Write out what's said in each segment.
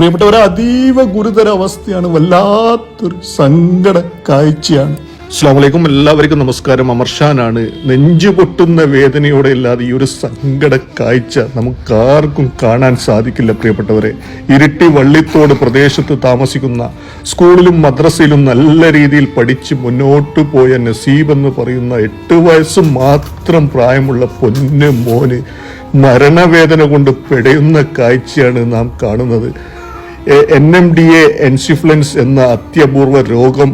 പ്രിയപ്പെട്ടവരെ, അതീവ ഗുരുതര അവസ്ഥയാണ്, വല്ലാത്തൊരു സങ്കട കാഴ്ചയാണ്. അസ്സലാമു അലൈക്കും, എല്ലാവർക്കും നമസ്കാരം. അമർഷാനാണ്. നെഞ്ചു പൊട്ടുന്ന വേദനയോടെ ഇല്ലാതെ ഈ ഒരു സങ്കട കാഴ്ച നമുക്കാർക്കും കാണാൻ സാധിക്കില്ല. പ്രിയപ്പെട്ടവരെ, ഇരിട്ടി വള്ളിത്തോട് പ്രദേശത്ത് താമസിക്കുന്ന, സ്കൂളിലും മദ്രസയിലും നല്ല രീതിയിൽ പഠിച്ച് മുന്നോട്ട് പോയ നസീബ് എന്ന് പറയുന്ന 8 വയസ്സ് മാത്രം പ്രായമുള്ള പൊന്നു മോന് മരണവേദന കൊണ്ട് പിടയുന്ന കാഴ്ചയാണ് നാം കാണുന്നത്. NMDA എൻസിഫ്ലൻസ് എന്ന അത്യപൂർവ രോഗം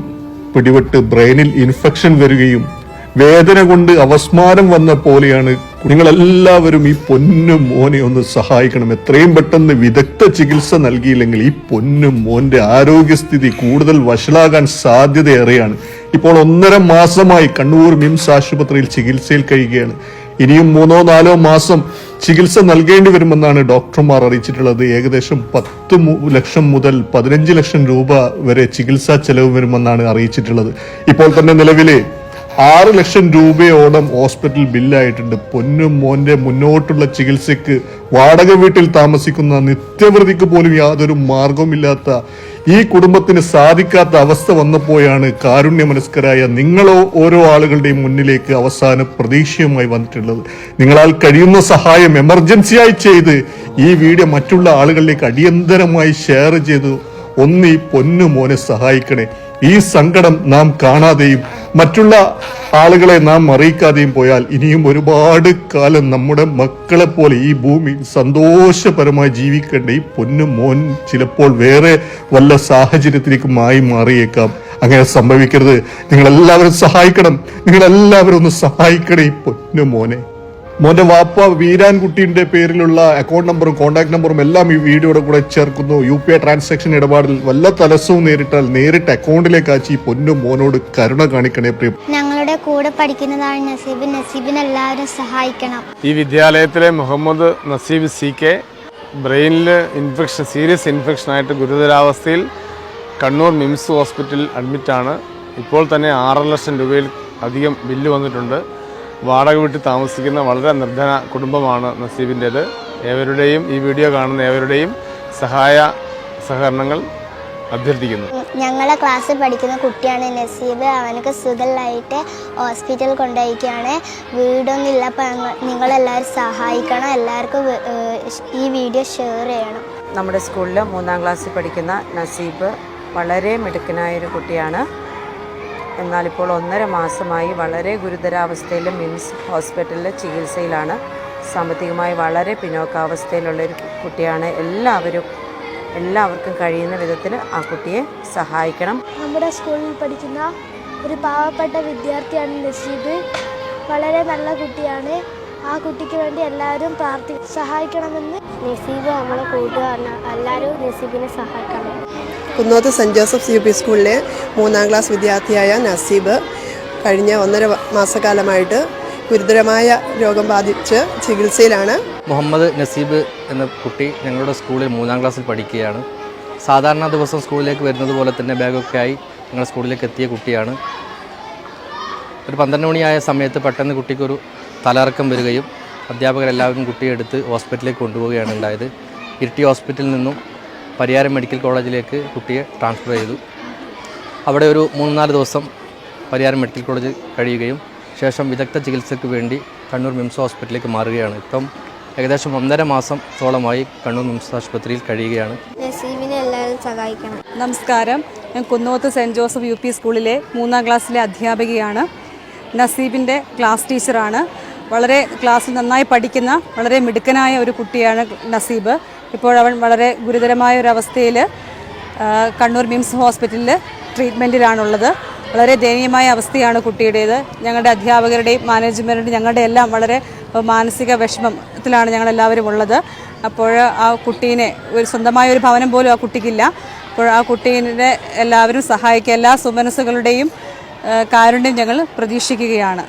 പിടിപെട്ട് ബ്രെയിനിൽ ഇൻഫെക്ഷൻ വരികയും വേദന കൊണ്ട് അവസ്മാരം വന്ന പോലെയാണ്. നിങ്ങളെല്ലാവരും ഈ പൊന്നു മോനെ ഒന്ന് സഹായിക്കണം. എത്രയും പെട്ടെന്ന് വിദഗ്ധ ചികിത്സ നൽകിയില്ലെങ്കിൽ ഈ പൊന്നു മോന്റെ ആരോഗ്യസ്ഥിതി കൂടുതൽ വഷളാകാൻ സാധ്യതയേറെയാണ്. ഇപ്പോൾ 1.5 മാസമായി കണ്ണൂർ മിംസ് ആശുപത്രിയിൽ ചികിത്സയിൽ കഴിയുകയാണ്. ഇനിയും 3-4 മാസം ചികിത്സ നൽകേണ്ടി വരുമെന്നാണ് ഡോക്ടർമാർ അറിയിച്ചിട്ടുള്ളത്. ഏകദേശം 10 ലക്ഷം മുതൽ 15 ലക്ഷം രൂപ വരെ ചികിത്സാ ചെലവ് വരുമെന്നാണ് അറിയിച്ചിട്ടുള്ളത്. ഇപ്പോൾ തന്നെ നിലവിലെ 6 ലക്ഷം രൂപയോളം ഹോസ്പിറ്റൽ ബില്ലായിട്ടുണ്ട്. പൊന്നു മോന്റെ മുന്നോട്ടുള്ള ചികിത്സയ്ക്ക് വാടക വീട്ടിൽ താമസിക്കുന്ന നിത്യവൃതിക്ക് പോലും യാതൊരു മാർഗവുമില്ലാത്ത ഈ കുടുംബത്തിന് സാധിക്കാത്ത അവസ്ഥ വന്നപ്പോഴാണ് കാരുണ്യമനസ്കരായ നിങ്ങളോ ഓരോ ആളുകളുടെയും മുന്നിലേക്ക് അവസാന പ്രതീക്ഷയുമായി വന്നിട്ടുള്ളത്. നിങ്ങളാൽ കഴിയുന്ന സഹായം എമർജൻസിയായി ചെയ്ത് ഈ വീഡിയോ മറ്റുള്ള ആളുകളിലേക്ക് അടിയന്തരമായി ഷെയർ ചെയ്ത് ഒന്ന് ഈ പൊന്നു മോനെ സഹായിക്കണേ. ഈ സങ്കടം നാം കാണാതെയും മറ്റുള്ള ആളുകളെ നാം അറിയിക്കാതെയും പോയാൽ ഇനിയും ഒരുപാട് കാലം നമ്മുടെ മക്കളെ പോലെ ഈ ഭൂമി സന്തോഷപരമായി ജീവിക്കേണ്ട ഈ പൊന്നു മോൻ ചിലപ്പോൾ വേറെ വല്ല സാഹചര്യത്തിലേക്ക് മാറിയേക്കാം. അങ്ങനെ സംഭവിക്കരുത്. നിങ്ങളെല്ലാവരും സഹായിക്കണം. നിങ്ങളെല്ലാവരും ഒന്ന് സഹായിക്കണേ ഈ പൊന്നു മോനെ. മോന്റെ വാപ്പ വീരാൻകുട്ടിയുടെ പേരിലുള്ള അക്കൗണ്ട് നമ്പറും കോൺടാക്ട് നമ്പറും എല്ലാം ഈ വീഡിയോയുടെ കൂടെ ചേർക്കുന്നു. UPI ട്രാൻസാക്ഷൻ ഇടപാടിൽ വല്ല തടസ്സവും നേരിട്ടാൽ നേരിട്ട് അക്കൗണ്ടിലേക്ക് അയച്ച് ഈ പൊന്നു മോനോട് കരുണ കാണിക്കണേ. ഞങ്ങളുടെ കൂടെ പഠിക്കുന്നതാണ് നസീബ്. നസീബിനെ എല്ലാവരും സഹായിക്കണം. ഈ വിദ്യാലയത്തിലെ മുഹമ്മദ് നസീബ് CK ബ്രെയിനിൽ ഇൻഫെക്ഷൻ, സീരിയസ് ഇൻഫെക്ഷനായിട്ട് ഗുരുതരാവസ്ഥയിൽ കണ്ണൂർ മിംസ് ഹോസ്പിറ്റലിൽ അഡ്മിറ്റാണ്. ഇപ്പോൾ തന്നെ 6 ലക്ഷം രൂപയിൽ അധികം ബില്ല് വന്നിട്ടുണ്ട്. വാടക വീട്ടിൽ താമസിക്കുന്ന വളരെ നിർധന കുടുംബമാണ് നസീബിൻ്റേത്. ഏവരുടെയും, ഈ വീഡിയോ കാണുന്ന ഏവരുടെയും സഹകരണങ്ങൾ അഭ്യർത്ഥിക്കുന്നു. ഞങ്ങളെ ക്ലാസ്സിൽ പഠിക്കുന്ന കുട്ടിയാണ് നസീബ്. അവനക്ക് സുഖമില്ലായിട്ട് ഹോസ്പിറ്റലിൽ കൊണ്ടുപോയിരിക്കുകയാണ്. വീടൊന്നുമില്ല. അപ്പം നിങ്ങളെല്ലാവരും സഹായിക്കണം. എല്ലാവർക്കും ഈ വീഡിയോ ഷെയർ ചെയ്യണം. നമ്മുടെ സ്കൂളിൽ 3-ാം ക്ലാസ്സിൽ പഠിക്കുന്ന നസീബ് വളരെ മിടുക്കനായൊരു കുട്ടിയാണ്. എന്നാലിപ്പോൾ 1.5 മാസമായി വളരെ ഗുരുതരാവസ്ഥയിൽ മിംസ് ഹോസ്പിറ്റലിൽ ചികിത്സയിലാണ്. സാമ്പത്തികമായി വളരെ പിന്നോക്കാവസ്ഥയിലുള്ളൊരു കുട്ടിയാണ്. എല്ലാവർക്കും കഴിയുന്ന വിധത്തിൽ ആ കുട്ടിയെ സഹായിക്കണം. നമ്മുടെ സ്കൂളിൽ പഠിക്കുന്ന ഒരു പാവപ്പെട്ട വിദ്യാർത്ഥിയാണ് നസീബ്. വളരെ നല്ല കുട്ടിയാണ്. ആ കുട്ടിക്ക് വേണ്ടി എല്ലാവരും സഹായിക്കണമെന്ന്. നസീബ് നമ്മളെ കൂട്ടുകാരനാണ്. എല്ലാവരും നസീബിനെ സഹായിക്കണം. കുന്നോത്ത് സെൻറ് ജോസഫ്സ് UP സ്കൂളിലെ 3-ാം ക്ലാസ് വിദ്യാർത്ഥിയായ നസീബ് കഴിഞ്ഞ 1.5 മാസക്കാലമായിട്ട് ഗുരുതരമായ രോഗം ബാധിച്ച് ചികിത്സയിലാണ്. മുഹമ്മദ് നസീബ് എന്ന കുട്ടി ഞങ്ങളുടെ സ്കൂളിൽ 3-ാം ക്ലാസ്സിൽ പഠിക്കുകയാണ്. സാധാരണ ദിവസം സ്കൂളിലേക്ക് വരുന്നത് പോലെ തന്നെ ബാഗൊക്കെ ആയി ഞങ്ങളുടെ സ്കൂളിലേക്ക് എത്തിയ കുട്ടിയാണ്. ഒരു 12 മണിയായ സമയത്ത് പെട്ടെന്ന് കുട്ടിക്കൊരു തലകറക്കം വരികയും അധ്യാപകരെല്ലാവരും കുട്ടിയെ എടുത്ത് ഹോസ്പിറ്റലിലേക്ക് കൊണ്ടുപോവുകയാണ് ഉണ്ടായത്. ഇരിട്ടി ഹോസ്പിറ്റലിൽ നിന്നും പരിയാരം മെഡിക്കൽ കോളേജിലേക്ക് കുട്ടിയെ ട്രാൻസ്ഫർ ചെയ്തു. അവിടെ ഒരു 3-4 ദിവസം പരിയാരം മെഡിക്കൽ കോളേജിൽ കഴിയുകയും ശേഷം വിദഗ്ധ ചികിത്സയ്ക്ക് വേണ്ടി കണ്ണൂർ മിംസ് ഹോസ്പിറ്റലിലേക്ക് മാറുകയാണ്. ഇപ്പം ഏകദേശം 1.5 മാസത്തോളമായി കണ്ണൂർ മിംസ് ആശുപത്രിയിൽ കഴിയുകയാണ്. നസീബിനെ എല്ലാവരും സഹായിക്കണം. നമസ്കാരം. ഞാൻ കുന്നോത്ത് സെൻറ് ജോസഫ് UP സ്കൂളിലെ 3-ാം ക്ലാസ്സിലെ അധ്യാപികയാണ്. നസീബിൻ്റെ ക്ലാസ് ടീച്ചറാണ്. വളരെ ക്ലാസ്സിൽ നന്നായി പഠിക്കുന്ന വളരെ മിടുക്കനായ ഒരു കുട്ടിയാണ് നസീബ്. ഇപ്പോഴവൻ വളരെ ഗുരുതരമായ ഒരു അവസ്ഥയിൽ കണ്ണൂർ മിംസ് ഹോസ്പിറ്റലിൽ ട്രീറ്റ്മെൻറ്റിലാണുള്ളത്. വളരെ ദയനീയമായ അവസ്ഥയാണ് കുട്ടിയുടേത്. ഞങ്ങളുടെ അധ്യാപകരുടെയും മാനേജ്മെൻറ്റിൻ്റെയും ഞങ്ങളുടെ എല്ലാം വളരെ മാനസിക വിഷമത്തിലാണ് ഞങ്ങളെല്ലാവരും ഉള്ളത്. അപ്പോൾ ആ കുട്ടീനെ സ്വന്തമായ ഒരു ഭവനം പോലും ആ കുട്ടിക്കില്ല. അപ്പോൾ ആ കുട്ടീനെ എല്ലാവരും സഹായിക്കുക. എല്ലാ സുമനസ്സുകളുടെയും കാരുണ്യം ഞങ്ങൾ പ്രതീക്ഷിക്കുകയാണ്.